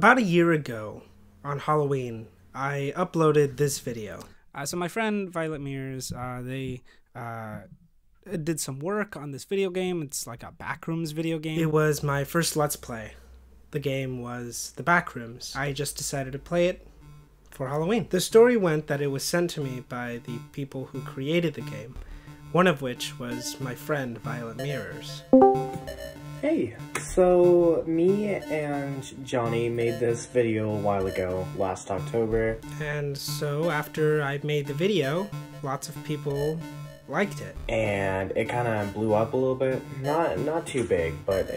About a year ago, on Halloween, I uploaded this video. So my friend Violet Mears, they did some work on this video game. It's like a Backrooms video game. It was my first Let's Play. The game was the Backrooms. I just decided to play it for Halloween. The story went that it was sent to me by the people who created the game, one of which was my friend Violet Mears. Hey, so me and Johnny made this video a while ago, last October. And so after I made the video, lots of people liked it. And it kind of blew up a little bit. Not too big, but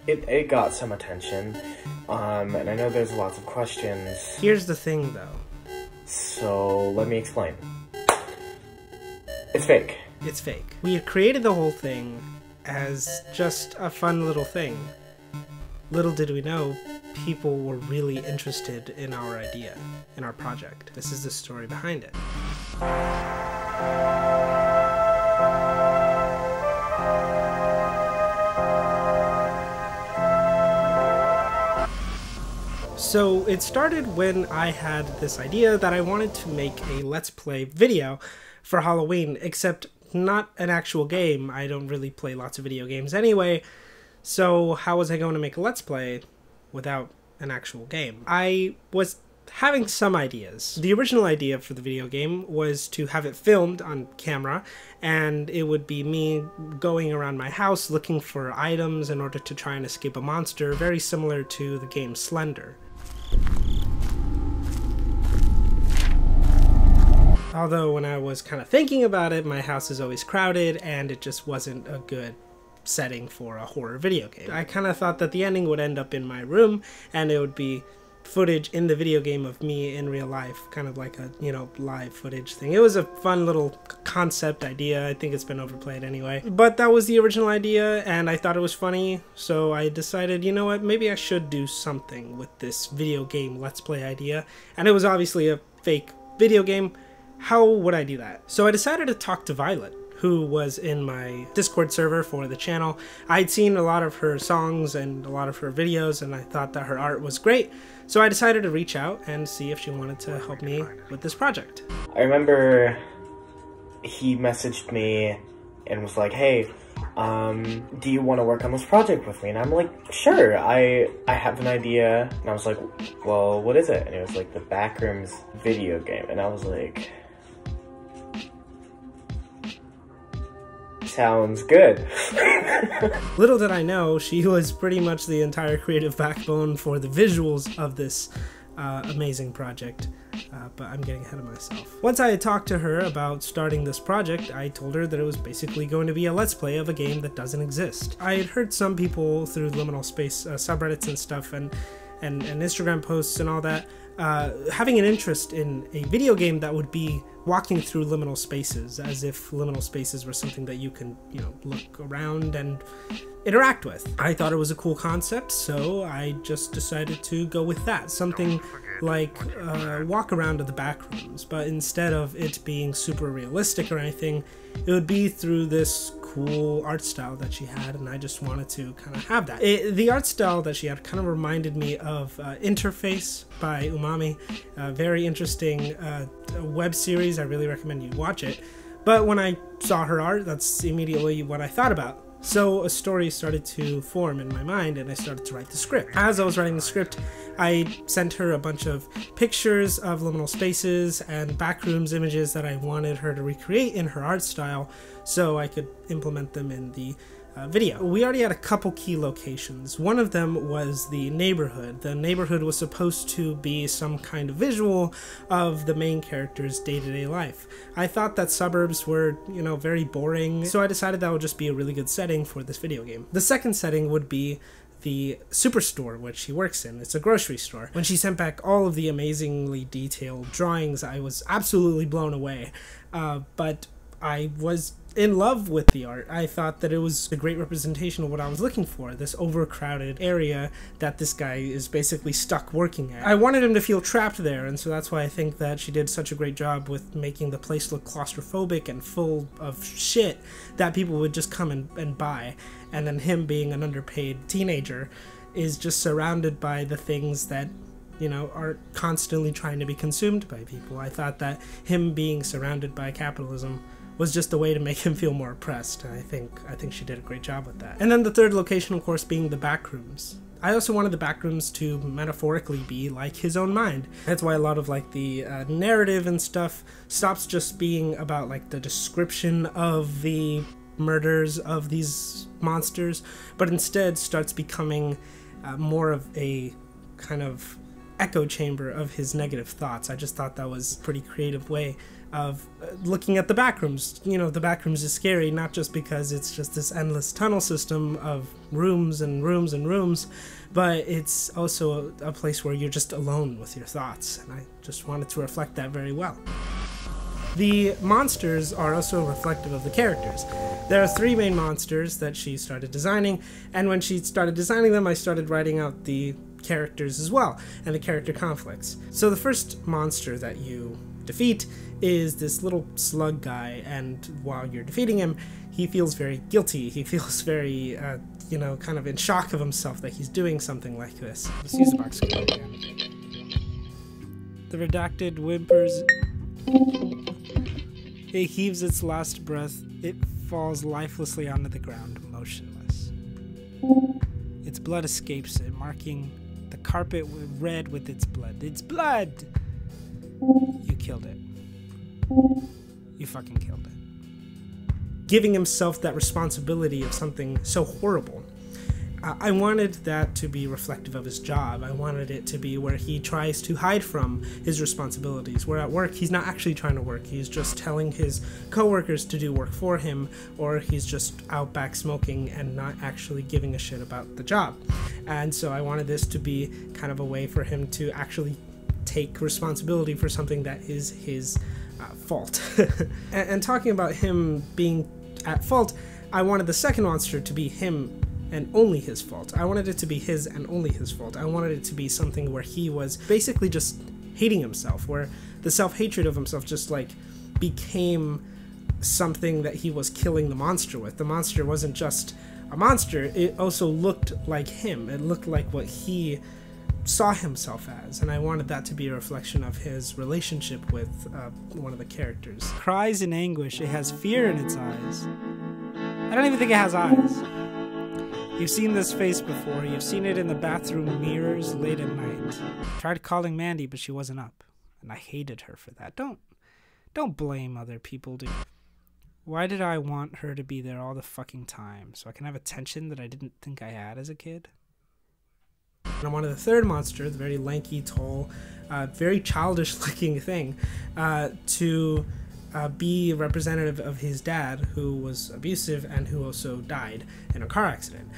it got some attention. And I know there's lots of questions. Here's the thing though. So let me explain. It's fake. It's fake. We had created the whole thing as just a fun little thing. Little did we know, people were really interested in our idea, in our project. This is the story behind it. So it started when I had this idea that I wanted to make a Let's Play video for Halloween, except not an actual game. I don't really play lots of video games anyway, so how was I going to make a Let's Play without an actual game? I was having some ideas. The original idea for the video game was to have it filmed on camera, and it would be me going around my house looking for items in order to try and escape a monster, very similar to the game Slender. Although when I was kind of thinking about it, my house is always crowded and it just wasn't a good setting for a horror video game. I kind of thought that the ending would end up in my room and it would be footage in the video game of me in real life, kind of like a, you know, live footage thing. It was a fun little concept idea. I think it's been overplayed anyway. But that was the original idea and I thought it was funny, so I decided, you know what, maybe I should do something with this video game Let's Play idea. And it was obviously a fake video game. How would I do that? So I decided to talk to Violet, who was in my Discord server for the channel. I'd seen a lot of her songs and a lot of her videos, and I thought that her art was great. So I decided to reach out and see if she wanted to help me with this project. I remember he messaged me and was like, hey, do you want to work on this project with me? And I'm like, sure, I have an idea. And I was like, well, what is it? And it was like the Backrooms video game. And I was like, sounds good. Little did I know, she was pretty much the entire creative backbone for the visuals of this amazing project. But I'm getting ahead of myself. Once I had talked to her about starting this project, I told her that it was basically going to be a Let's Play of a game that doesn't exist. I had heard some people through liminal space subreddits and stuff and Instagram posts and all that having an interest in a video game that would be walking through liminal spaces, as if liminal spaces were something that you can, you know, look around and interact with. I thought it was a cool concept, so I just decided to go with that. Something like walk around to the Backrooms, but instead of it being super realistic or anything, it would be through this cool art style that she had, and I just wanted to kind of have that. The art style that she had kind of reminded me of Interface by Umami, a very interesting web series. I really recommend you watch it. But when I saw her art, that's immediately what I thought about. So a story started to form in my mind and I started to write the script. As I was writing the script, I sent her a bunch of pictures of liminal spaces and Backrooms images that I wanted her to recreate in her art style so I could implement them in the video. We already had a couple key locations. One of them was the neighborhood. The neighborhood was supposed to be some kind of visual of the main character's day-to-day life. I thought that suburbs were, you know, very boring, so I decided that would just be a really good setting for this video game. The second setting would be the superstore which she works in. It's a grocery store. When she sent back all of the amazingly detailed drawings, I was absolutely blown away. But I was in love with the art. I thought that it was a great representation of what I was looking for, this overcrowded area that this guy is basically stuck working at. I wanted him to feel trapped there, and so that's why I think that she did such a great job with making the place look claustrophobic and full of shit that people would just come and buy. And then him being an underpaid teenager, is just surrounded by the things that, you know, are constantly trying to be consumed by people. I thought that him being surrounded by capitalism was just a way to make him feel more oppressed. I think she did a great job with that. And then the third location, of course, being the Backrooms. I also wanted the Backrooms to metaphorically be like his own mind. That's why a lot of like the narrative and stuff stops just being about like the description of the murders of these monsters, but instead starts becoming more of a kind of echo chamber of his negative thoughts. I just thought that was a pretty creative way of looking at the Backrooms. You know, the Backrooms is scary not just because it's just this endless tunnel system of rooms and rooms and rooms, but it's also a place where you're just alone with your thoughts, and I just wanted to reflect that very well. The monsters are also reflective of the characters. There are 3 main monsters that she started designing, and when she started designing them, I started writing out the characters as well, and the character conflicts. So the first monster that you defeat is this little slug guy, and while you're defeating him, he feels very guilty. He feels very, you know, kind of in shock of himself that he's doing something like this. Let's use the box score again. The redacted whimpers. It heaves its last breath. It falls lifelessly onto the ground, motionless. Its blood escapes it, marking the carpet red with its blood. It's blood! You killed it. You fucking killed it. Giving himself that responsibility of something so horrible. I wanted that to be reflective of his job. I wanted it to be where he tries to hide from his responsibilities. Where at work, he's not actually trying to work. He's just telling his coworkers to do work for him, or he's just out back smoking and not actually giving a shit about the job. And so I wanted this to be kind of a way for him to actually take responsibility for something that is his fault. And talking about him being at fault, I wanted the second monster to be him and only his fault. I wanted it to be his and only his fault. I wanted it to be something where he was basically just hating himself, where the self-hatred of himself just like became something that he was killing the monster with. The monster wasn't just a monster, it also looked like him. It looked like what he saw himself as, and I wanted that to be a reflection of his relationship with one of the characters. Cries in anguish. It has fear in its eyes. I don't even think it has eyes. You've seen this face before. You've seen it in the bathroom mirrors late at night. Tried calling Mandy, but she wasn't up, and I hated her for that. Don't blame other people, dude. Why did I want her to be there all the fucking time? So I can have attention that I didn't think I had as a kid? And I wanted the third monster, the very lanky, tall, very childish-looking thing, to be representative of his dad, who was abusive and who also died in a car accident.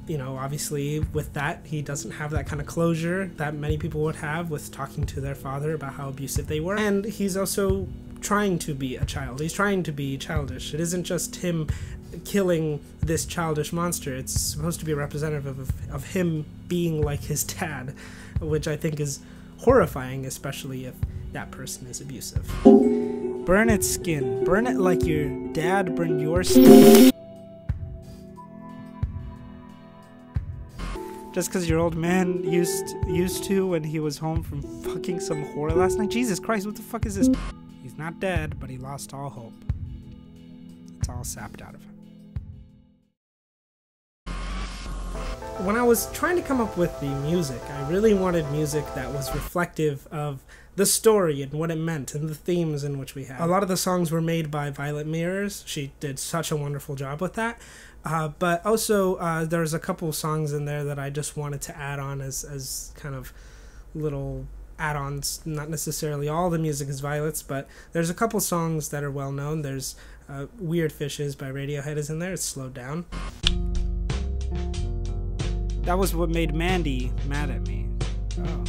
You know, obviously with that, he doesn't have that kind of closure that many people would have with talking to their father about how abusive they were. And he's also trying to be a child. He's trying to be childish. It isn't just him killing this childish monster. It's supposed to be representative of him being like his dad, which I think is horrifying, especially if that person is abusive. Burn its skin. Burn it like your dad burned your skin. Just because your old man used to when he was home from fucking some whore last night. Jesus Christ, what the fuck is this? He's not dead, but he lost all hope. It's all sapped out of him. When I was trying to come up with the music, I really wanted music that was reflective of the story and what it meant and the themes in which we had. A lot of the songs were made by Violet Mirrors. She did such a wonderful job with that. But also there's a couple songs in there that I just wanted to add on as kind of little add-ons. Not necessarily all the music is Violet's, but there's a couple songs that are well known. There's Weird Fishes by Radiohead is in there. It's slowed down. That was what made Mandy mad at me. Oh.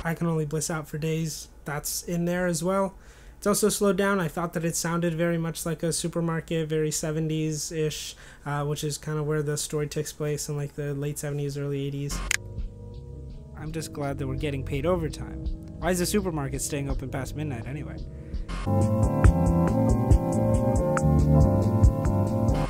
I Can Only Bliss Out for Days, that's in there as well. It's also slowed down. I thought that it sounded very much like a supermarket, very 70s-ish, which is kind of where the story takes place in like the late 70s, early 80s. I'm just glad that we're getting paid overtime. Why is the supermarket staying open past midnight anyway?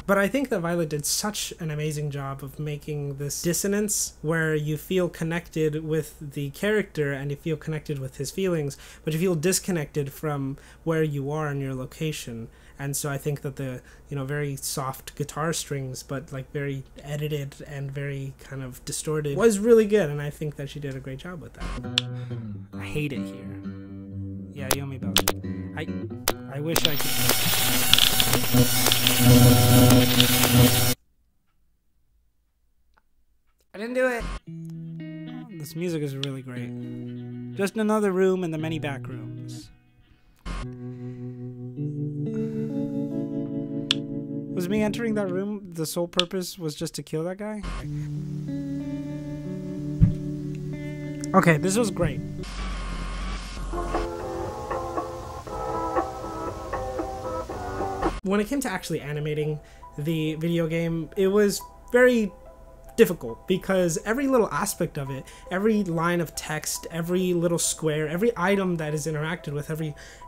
But I think that Violet did such an amazing job of making this dissonance where you feel connected with the character and you feel connected with his feelings, but you feel disconnected from where you are in your location. And so I think that the, you know, very soft guitar strings, but like very edited and very kind of distorted, was really good. And I think that she did a great job with that. I hate it here. Yeah, you owe me bells. I wish I could. I didn't do it. This music is really great. Just another room in the many back rooms. Was me entering that room, the sole purpose was just to kill that guy? Okay, this was great. When it came to actually animating the video game, it was very difficult because every little aspect of it, every line of text, every little square, every item that is interacted with,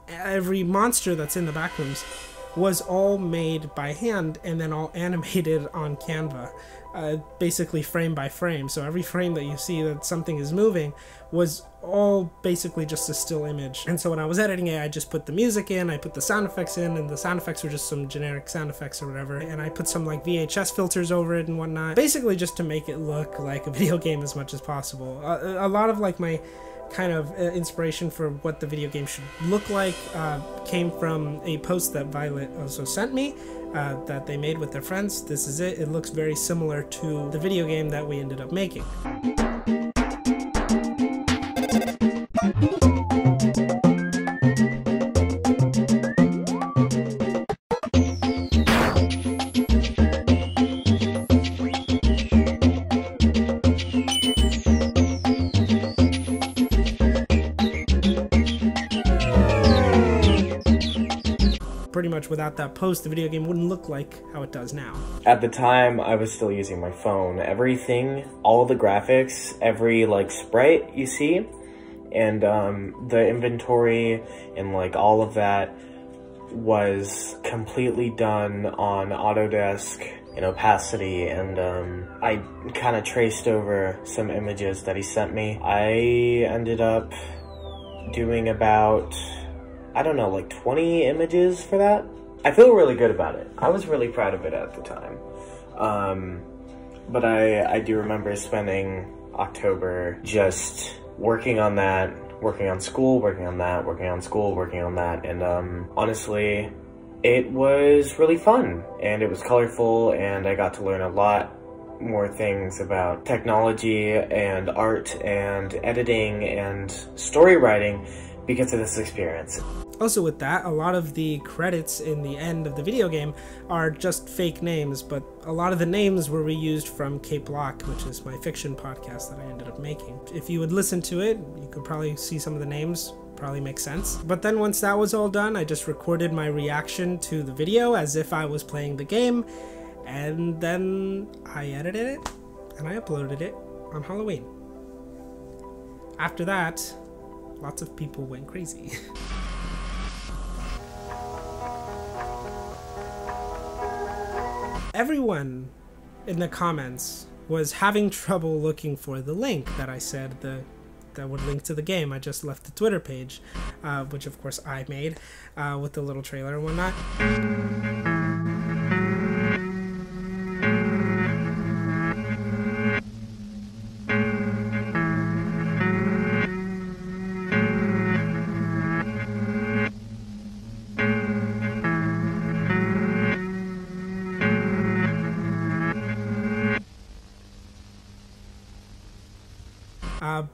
every monster that's in the backrooms was all made by hand and then all animated on Canva, basically frame by frame. So every frame that you see that something is moving was all basically just a still image. And so when I was editing it, I just put the music in, I put the sound effects in, and the sound effects were just some generic sound effects or whatever. And I put some like VHS filters over it and whatnot, basically just to make it look like a video game as much as possible. A lot of like my kind of inspiration for what the video game should look like came from a post that Violet also sent me that they made with their friends. This is it. It looks very similar to the video game that we ended up making. Pretty much without that post, the video game wouldn't look like how it does now. At the time, I was still using my phone. Everything, all the graphics, every like sprite you see, and the inventory and like all of that was completely done on Autodesk and Opacity, and I kind of traced over some images that he sent me. I ended up doing about, I don't know, like 20 images for that. I feel really good about it. I was really proud of it at the time. But I do remember spending October just working on that, working on school, working on that, working on school, working on that, and honestly, it was really fun, and it was colorful, and I got to learn a lot more things about technology and art and editing and story writing because of this experience. Also with that, a lot of the credits in the end of the video game are just fake names, but a lot of the names were reused from Cape Lock, which is my fiction podcast that I ended up making. If you would listen to it, you could probably see some of the names, probably make sense. But then once that was all done, I just recorded my reaction to the video as if I was playing the game, and then I edited it and I uploaded it on Halloween. After that, lots of people went crazy. Everyone in the comments was having trouble looking for the link that I said that would link to the game. I just left the Twitter page, which of course I made with the little trailer and whatnot.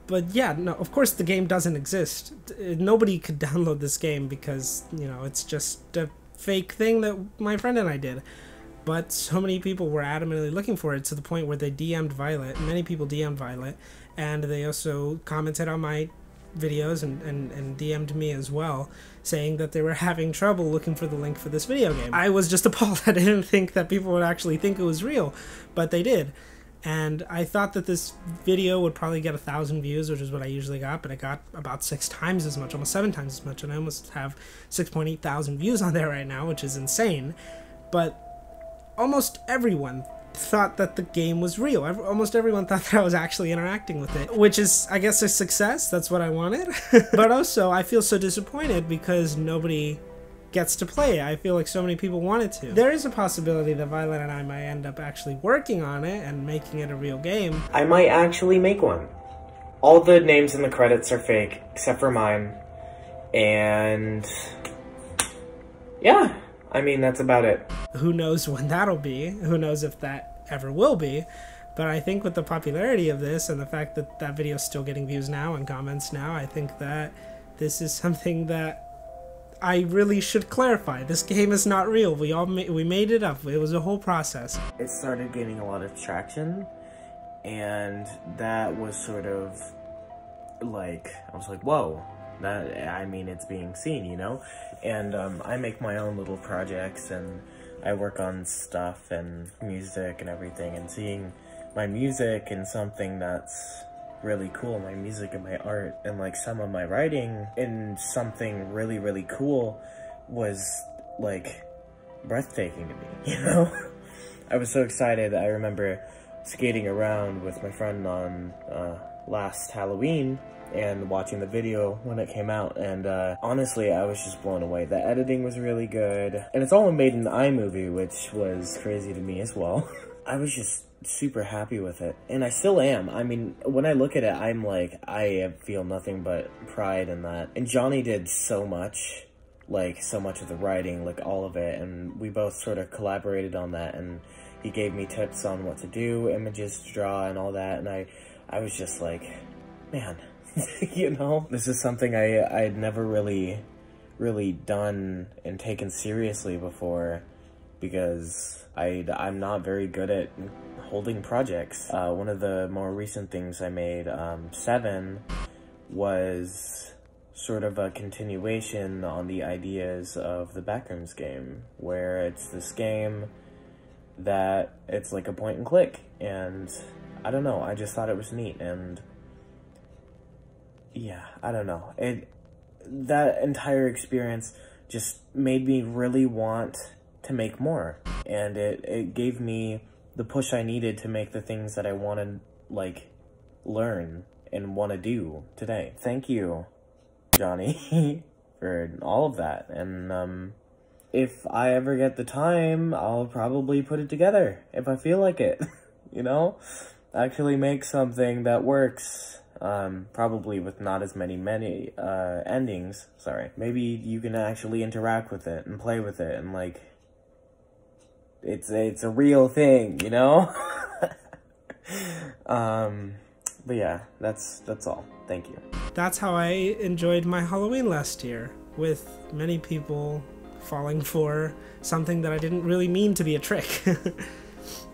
But yeah, no, of course the game doesn't exist. Nobody could download this game because, you know, it's just a fake thing that my friend and I did. But so many people were adamantly looking for it to the point where they DM'd Violet. Many people DM'd Violet, and they also commented on my videos and DM'd me as well, saying that they were having trouble looking for the link for this video game. I was just appalled. I didn't think that people would actually think it was real, but they did. And I thought that this video would probably get 1,000 views, which is what I usually got, but it got about 6 times as much, almost 7 times as much, and I almost have 6.8 thousand views on there right now, which is insane. But almost everyone thought that the game was real. Almost everyone thought that I was actually interacting with it, which is, I guess, a success. That's what I wanted. But also, I feel so disappointed because nobody gets to play it. I feel like so many people wanted to. There is a possibility that Violet and I might end up actually working on it and making it a real game. I might actually make one. All the names in the credits are fake, except for mine. And yeah, I mean, that's about it. Who knows when that'll be? Who knows if that ever will be? But I think with the popularity of this and the fact that that video is still getting views now and comments now, I think that this is something that I really should clarify. This game is not real. We made it up. It was a whole process. It started gaining a lot of traction, and that was sort of like, I was like, whoa. That, I mean, it's being seen, you know? And I make my own little projects, and I work on stuff and music and everything, and seeing my music in something that's really cool, my music and my art and like some of my writing in something really, really cool was like breathtaking to me, you know? I was so excited. I remember skating around with my friend on last Halloween and watching the video when it came out, and honestly, I was just blown away. The editing was really good, and it's all made in iMovie, which was crazy to me as well. I was just super happy with it, and I still am. I mean, when I look at it, I'm like, I feel nothing but pride in that. And Johnny did so much, like so much of the writing, like all of it, and we both sort of collaborated on that, and he gave me tips on what to do, images to draw and all that, and I was just like, man, you know, this is something I'd never really done and taken seriously before, because I'm not very good at holding projects. One of the more recent things I made, 7, was sort of a continuation on the ideas of the Backrooms game, where it's this game that it's like a point and click, and I don't know, I just thought it was neat, and yeah, I don't know, that entire experience just made me really want to make more, and it gave me the push I needed to make the things that I want to, like, learn and want to do today. Thank you, Johnny, for all of that, and if I ever get the time, I'll probably put it together, if I feel like it, you know? Actually make something that works, probably with not as many endings, sorry. Maybe you can actually interact with it and play with it, and like, it's a real thing, you know? But yeah, that's all. Thank you. That's how I enjoyed my Halloween last year, with many people falling for something that I didn't really mean to be a trick.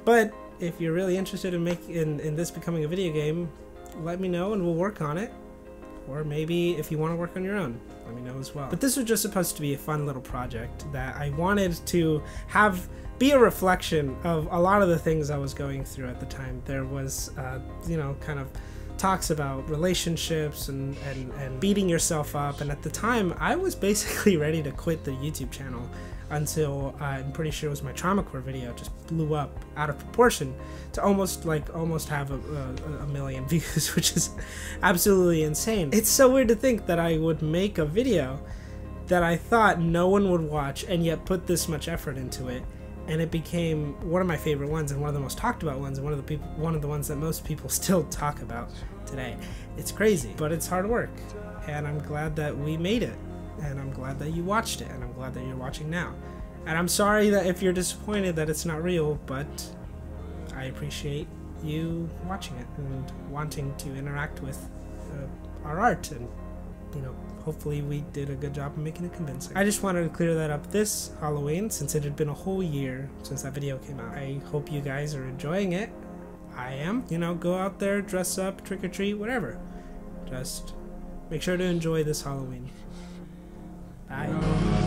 But if you're really interested in this becoming a video game, let me know and we'll work on it. Or maybe if you want to work on your own, let me know as well. But this was just supposed to be a fun little project that I wanted to be a reflection of a lot of the things I was going through at the time. There was, you know, kind of talks about relationships and beating yourself up, and at the time I was basically ready to quit the YouTube channel until I'm pretty sure it was my trauma core video just blew up out of proportion to almost have a million views, which is absolutely insane. It's so weird to think that I would make a video that I thought no one would watch and yet put this much effort into it, and it became one of my favorite ones and one of the most talked about ones, and one of the ones that most people still talk about today. It's crazy, but it's hard work, and I'm glad that we made it, and I'm glad that you watched it, and I'm glad that you're watching now. And I'm sorry that if you're disappointed that it's not real, but I appreciate you watching it and wanting to interact with our art, and you know, hopefully we did a good job of making it convincing. I just wanted to clear that up this Halloween, since it had been a whole year since that video came out. I hope you guys are enjoying it. I am. You know, go out there, dress up, trick or treat, whatever. Just make sure to enjoy this Halloween. Bye.